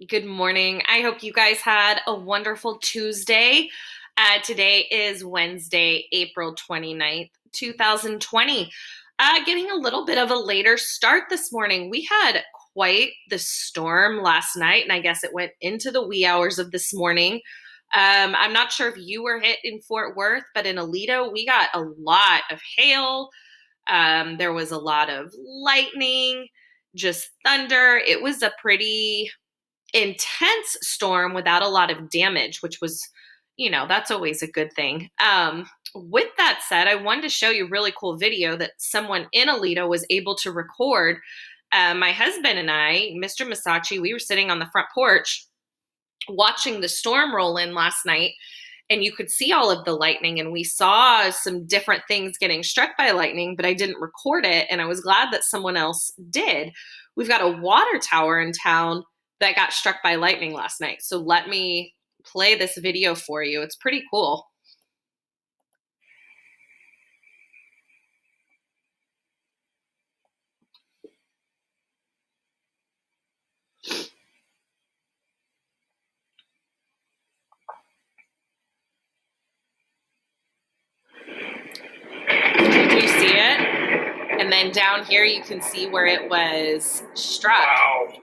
Good morning. I hope you guys had a wonderful Tuesday. Today is Wednesday, April 29th, 2020. Getting a little bit of a later start this morning. We had quite the storm last night, and I guess it went into the wee hours of this morning. I'm not sure if you were hit in Fort Worth, but in Aledo, we got a lot of hail. There was a lot of lightning, just thunder. It was a pretty intense storm without a lot of damage, which was, that's always a good thing. With that said, I wanted to show you a really cool video that someone in Aledo was able to record. My husband and I, Mr. Masachi, we were sitting on the front porch watching the storm roll in last night, and you could see all of the lightning, and we saw some different things getting struck by lightning, but I didn't record it, and I was glad that someone else did. We've got a water tower in town that got struck by lightning last night. So let me play this video for you. It's pretty cool. Did you see it? And then down here you can see where it was struck. Wow.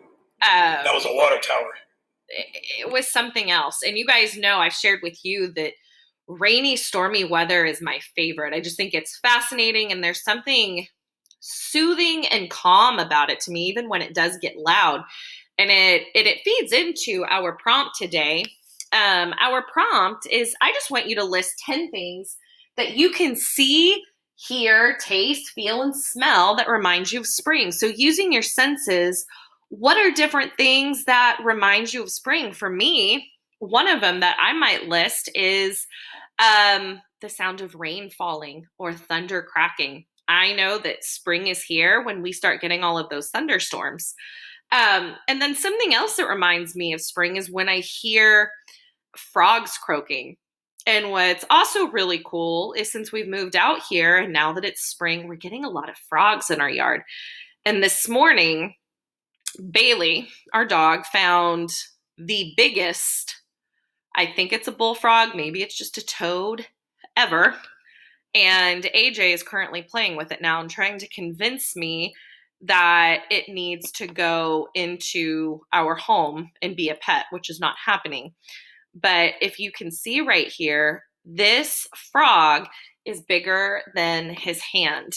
That was a water tower. It was something else. And you guys know I've shared with you that rainy, stormy weather is my favorite. I just think it's fascinating, and there's something soothing and calm about it to me, even when it does get loud. And it feeds into our prompt today. Our prompt is, I just want you to list 10 things that you can see, hear, taste, feel, and smell that remind you of spring. So using your senses, what are different things that remind you of spring? For me, one of them that I might list is the sound of rain falling or thunder cracking. I know that spring is here when we start getting all of those thunderstorms. And then something else that reminds me of spring is when I hear frogs croaking. And what's also really cool is, since we've moved out here and now that it's spring, we're getting a lot of frogs in our yard. And this morning, Bailey, our dog, found the biggest, I think it's a bullfrog, maybe it's just a toad, ever. And AJ is currently playing with it now and trying to convince me that it needs to go into our home and be a pet, which is not happening. But if you can see right here, this frog is bigger than his hand.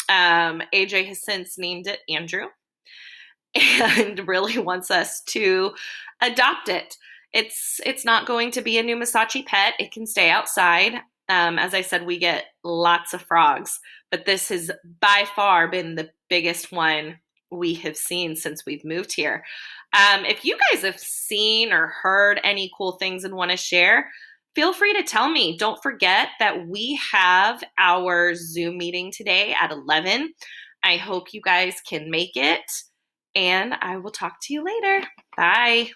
AJ has since named it Andrew and really wants us to adopt it. It's not going to be a new Masachi pet. It can stay outside. As I said, we get lots of frogs, but this has by far been the biggest one we have seen since we've moved here. If you guys have seen or heard any cool things and want to share, feel free to tell me. Don't forget that we have our Zoom meeting today at 11. I hope you guys can make it, and I will talk to you later. Bye.